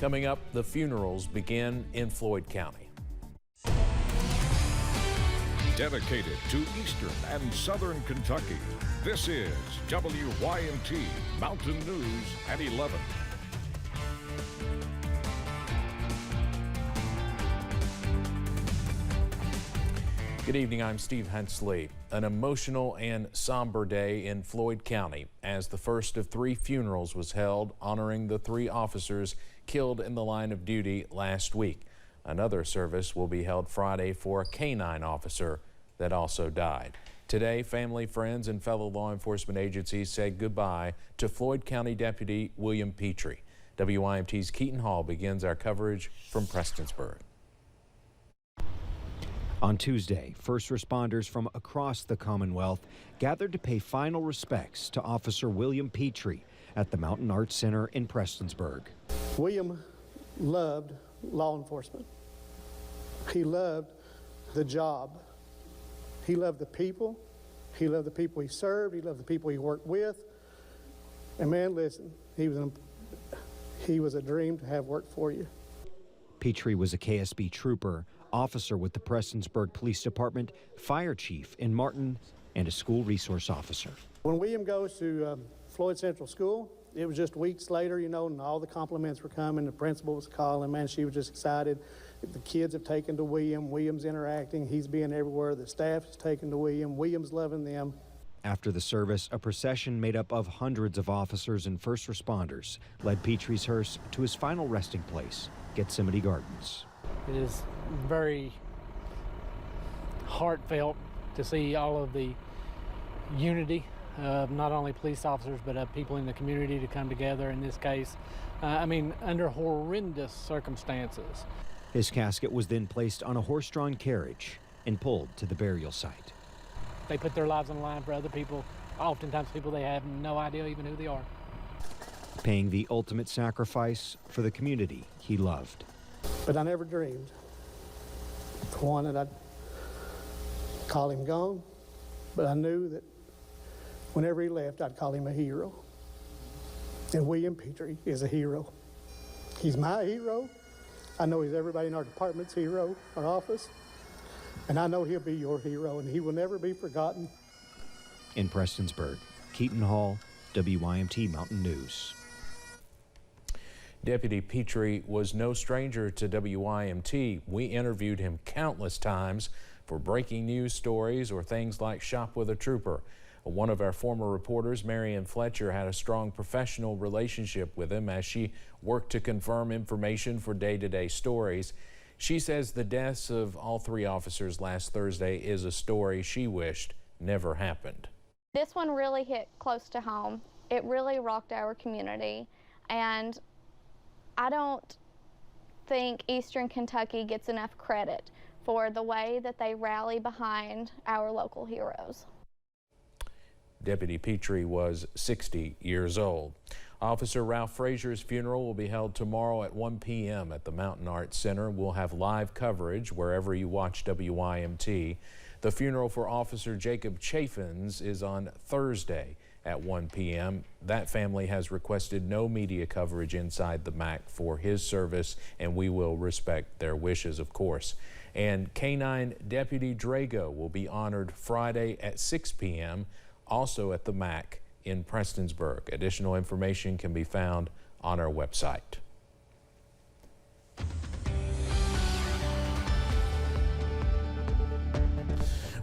Coming up, the funerals begin in Floyd County. Dedicated to Eastern and Southern Kentucky, this is WYMT Mountain News at 11. Good evening, I'm Steve Hensley. An emotional and somber day in Floyd County as the first of 3 funerals was held honoring the 3 officers killed in the line of duty last week. Another service will be held Friday for a K-9 officer that also died. Today, family, friends, and fellow law enforcement agencies said goodbye to Floyd County Deputy William Petrie. WYMT's Keaton Hall begins our coverage from Prestonsburg. On Tuesday, first responders from across the Commonwealth gathered to pay final respects to Officer William Petrie at the Mountain Arts Center in Prestonsburg. William loved law enforcement. He loved the job. He loved the people. He loved the people he served. He loved the people he worked with. And man, listen, he was a dream to have worked for you. Petrie was a KSB trooper, officer with the Prestonsburg Police Department, fire chief in Martin, and a school resource officer. When William goes to Floyd Central School, it was just weeks later, you know, and all the compliments were coming. The principal was calling, man, she was just excited. The kids have taken to William. William's interacting. He's being everywhere. The staff is taken to William. William's loving them. After the service, a procession made up of hundreds of officers and first responders led Petrie's hearse to his final resting place, Gethsemane Gardens. It is very heartfelt to see all of the unity of not only police officers but of people in the community to come together in this case. Under horrendous circumstances. His casket was then placed on a horse-drawn carriage and pulled to the burial site. They put their lives on the line for other people, oftentimes people they have no idea even who they are. Paying the ultimate sacrifice for the community he loved. But I never dreamed, for one, that I'd call him gone, but I knew that whenever he left, I'd call him a hero. And William Petrie is a hero. He's my hero. I know he's everybody in our department's hero, our office, and I know he'll be your hero, and he will never be forgotten. In Prestonsburg, Keaton Hall, WYMT Mountain News. Deputy Petrie was no stranger to WYMT. We interviewed him countless times for breaking news stories or things like Shop with a Trooper. One of our former reporters, Marion Fletcher, had a strong professional relationship with him as she worked to confirm information for day-to-day stories. She says the deaths of all 3 officers last Thursday is a story she wished never happened. This one really hit close to home. It really rocked our community, and I don't think Eastern Kentucky gets enough credit for the way that they rally behind our local heroes. Deputy Petrie was 60 years old. Officer Ralph Frazier's funeral will be held tomorrow at 1 p.m. at the Mountain Arts Center. We'll have live coverage wherever you watch WYMT. The funeral for Officer Jacob Chaffins is on Thursday at 1 p.m. That family has requested no media coverage inside the MAC for his service, and we will respect their wishes, of course. And K-9 Deputy Drago will be honored Friday at 6 p.m. also at the MAC in Prestonsburg. Additional information can be found on our website.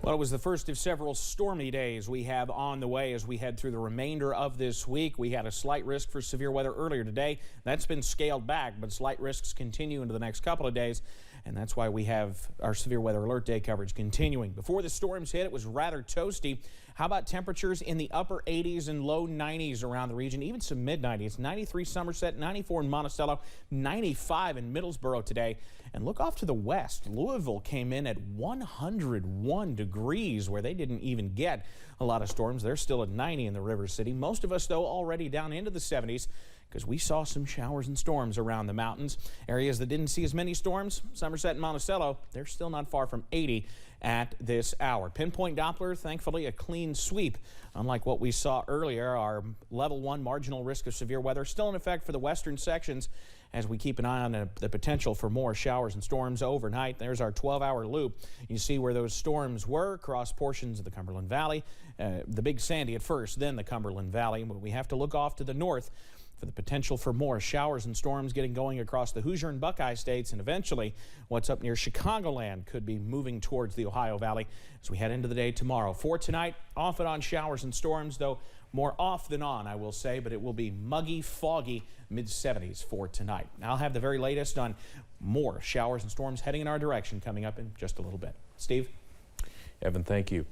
Well, it was the first of several stormy days we have on the way as we head through the remainder of this week. We had a slight risk for severe weather earlier today. That's been scaled back, but slight risks continue into the next couple of days, and that's why we have our severe weather alert day coverage continuing. Before the storms hit, it was rather toasty. How about temperatures in the upper 80s and low 90s around the region, even some mid-90s. 93 Somerset, 94 in Monticello, 95 in Middlesboro today. And look off to the west. Louisville came in at 101 degrees, where they didn't even get a lot of storms. They're still at 90 in the River City. Most of us, though, already down into the 70s. because we saw some showers and storms around the mountains. Areas that didn't see as many storms, Somerset and Monticello, they're still not far from 80 at this hour. Pinpoint Doppler, thankfully a clean sweep. Unlike what we saw earlier, our level 1 marginal risk of severe weather still in effect for the western sections as we keep an eye on the potential for more showers and storms overnight. There's our 12-hour loop. You see where those storms were across portions of the Cumberland Valley. The Big Sandy at first, then the Cumberland Valley. But we have to look off to the north for the potential for more showers and storms getting going across the Hoosier and Buckeye states, and eventually what's up near Chicagoland could be moving towards the Ohio Valley as we head into the day tomorrow. For tonight, off and on showers and storms, though more off than on, I will say, but it will be muggy, foggy, mid-70s for tonight. I'll have the very latest on more showers and storms heading in our direction coming up in just a little bit. Steve? Evan, thank you.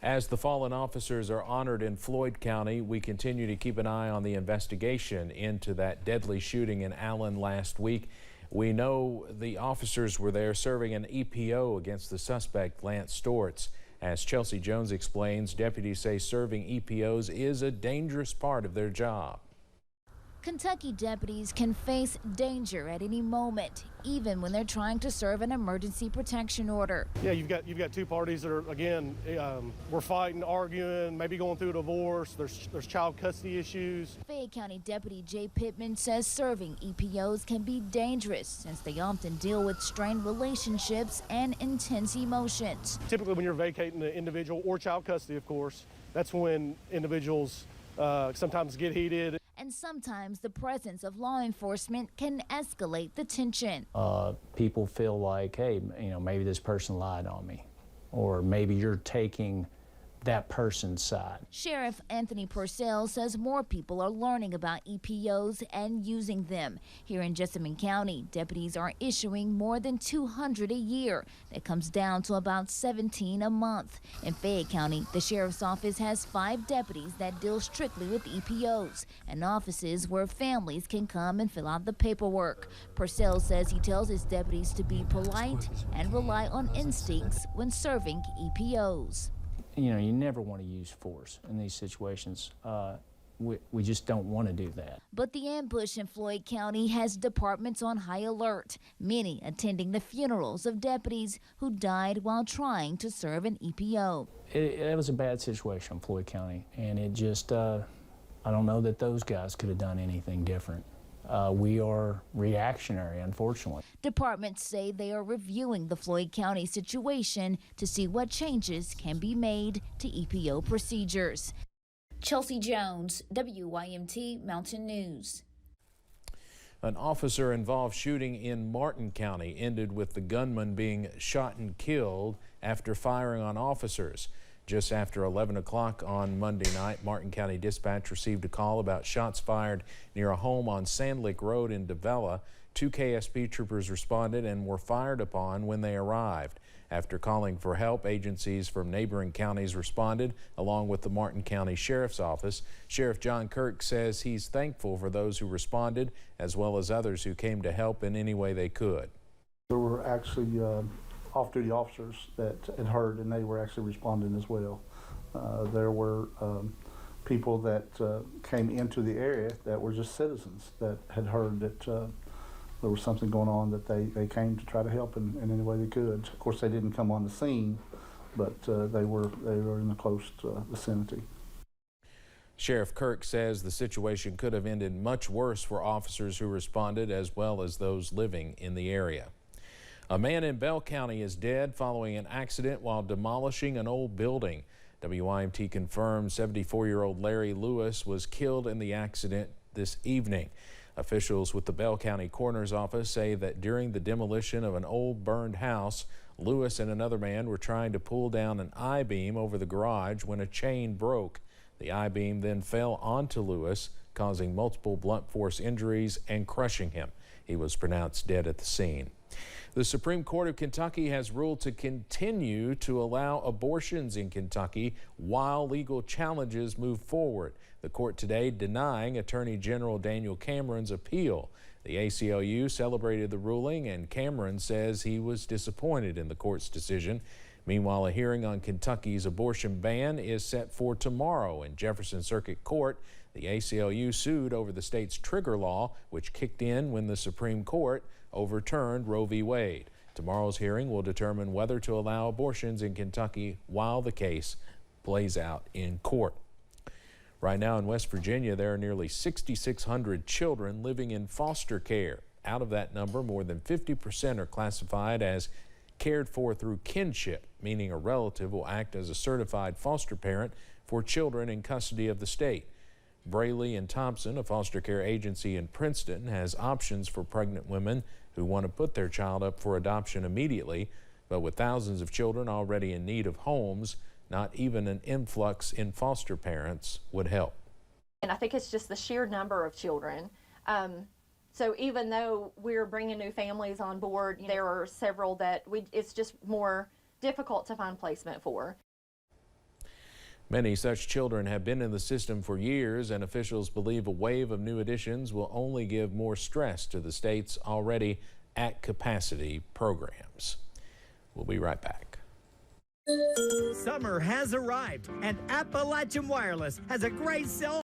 As the fallen officers are honored in Floyd County, we continue to keep an eye on the investigation into that deadly shooting in Allen last week. We know the officers were there serving an EPO against the suspect, Lance Stortz. As Chelsea Jones explains, deputies say serving EPOs is a dangerous part of their job. Kentucky deputies can face danger at any moment, even when they're trying to serve an emergency protection order. Yeah, you've got two parties that are, again, we're fighting, arguing, maybe going through a divorce. There's child custody issues. Fayette County Deputy Jay Pittman says serving EPOs can be dangerous since they often deal with strained relationships and intense emotions. Typically, when you're vacating the individual or child custody, of course, that's when individuals sometimes get heated. And sometimes the presence of law enforcement can escalate the tension. People feel like, hey, maybe this person lied on me, or maybe you're taking that person's side. Sheriff Anthony Purcell says more people are learning about EPOs and using them. Here in Jessamine County, deputies are issuing more than 200 a year. That comes down to about 17 a month. In Fayette County, the sheriff's office has 5 deputies that deal strictly with EPOs and offices where families can come and fill out the paperwork. Purcell says he tells his deputies to be polite and rely on instincts when serving EPOs. You never want to use force in these situations. We just don't want to do that. But the ambush in Floyd County has departments on high alert, many attending the funerals of deputies who died while trying to serve an EPO. It was a bad situation in Floyd County, and it just, I don't know that those guys could have done anything different. We are reactionary, unfortunately. Departments say they are reviewing the Floyd County situation to see what changes can be made to EPO procedures. Chelsea Jones, WYMT Mountain News. An officer-involved shooting in Martin County ended with the gunman being shot and killed after firing on officers. Just after 11 o'clock on Monday night, Martin County Dispatch received a call about shots fired near a home on Sand Lick Road in Davella. 2 KSP troopers responded and were fired upon when they arrived. After calling for help, agencies from neighboring counties responded, along with the Martin County Sheriff's Office. Sheriff John Kirk says he's thankful for those who responded, as well as others who came to help in any way they could. There were actually off-duty officers that had heard, and they were actually responding as well. There were people that came into the area that were just citizens that had heard that there was something going on, that they came to try to help in any way they could. Of course, they didn't come on the scene, but they were in the close vicinity. Sheriff Kirk says the situation could have ended much worse for officers who responded, as well as those living in the area. A man in Bell County is dead following an accident while demolishing an old building. WYMT confirms 74-year-old Larry Lewis was killed in the accident this evening. Officials with the Bell County Coroner's Office say that during the demolition of an old burned house, Lewis and another man were trying to pull down an I-beam over the garage when a chain broke. The I-beam then fell onto Lewis, causing multiple blunt force injuries and crushing him. He was pronounced dead at the scene. The Supreme Court of Kentucky has ruled to continue to allow abortions in Kentucky while legal challenges move forward. The court today denying Attorney General Daniel Cameron's appeal. The ACLU celebrated the ruling, and Cameron says he was disappointed in the court's decision. Meanwhile, a hearing on Kentucky's abortion ban is set for tomorrow in Jefferson Circuit Court. The ACLU sued over the state's trigger law, which kicked in when the Supreme Court overturned Roe v. Wade. Tomorrow's hearing will determine whether to allow abortions in Kentucky while the case plays out in court. Right now in West Virginia, there are nearly 6,600 children living in foster care. Out of that number, more than 50% are classified as cared for through kinship, meaning a relative will act as a certified foster parent for children in custody of the state. Braley and Thompson, a foster care agency in Princeton, has options for pregnant women who want to put their child up for adoption immediately, but with thousands of children already in need of homes, not even an influx in foster parents would help. And I think it's just the sheer number of children. So even though we're bringing new families on board, there are several that it's just more difficult to find placement for. Many such children have been in the system for years, and officials believe a wave of new additions will only give more stress to the state's already at capacity programs. We'll be right back. Summer has arrived, and Appalachian Wireless has a great sale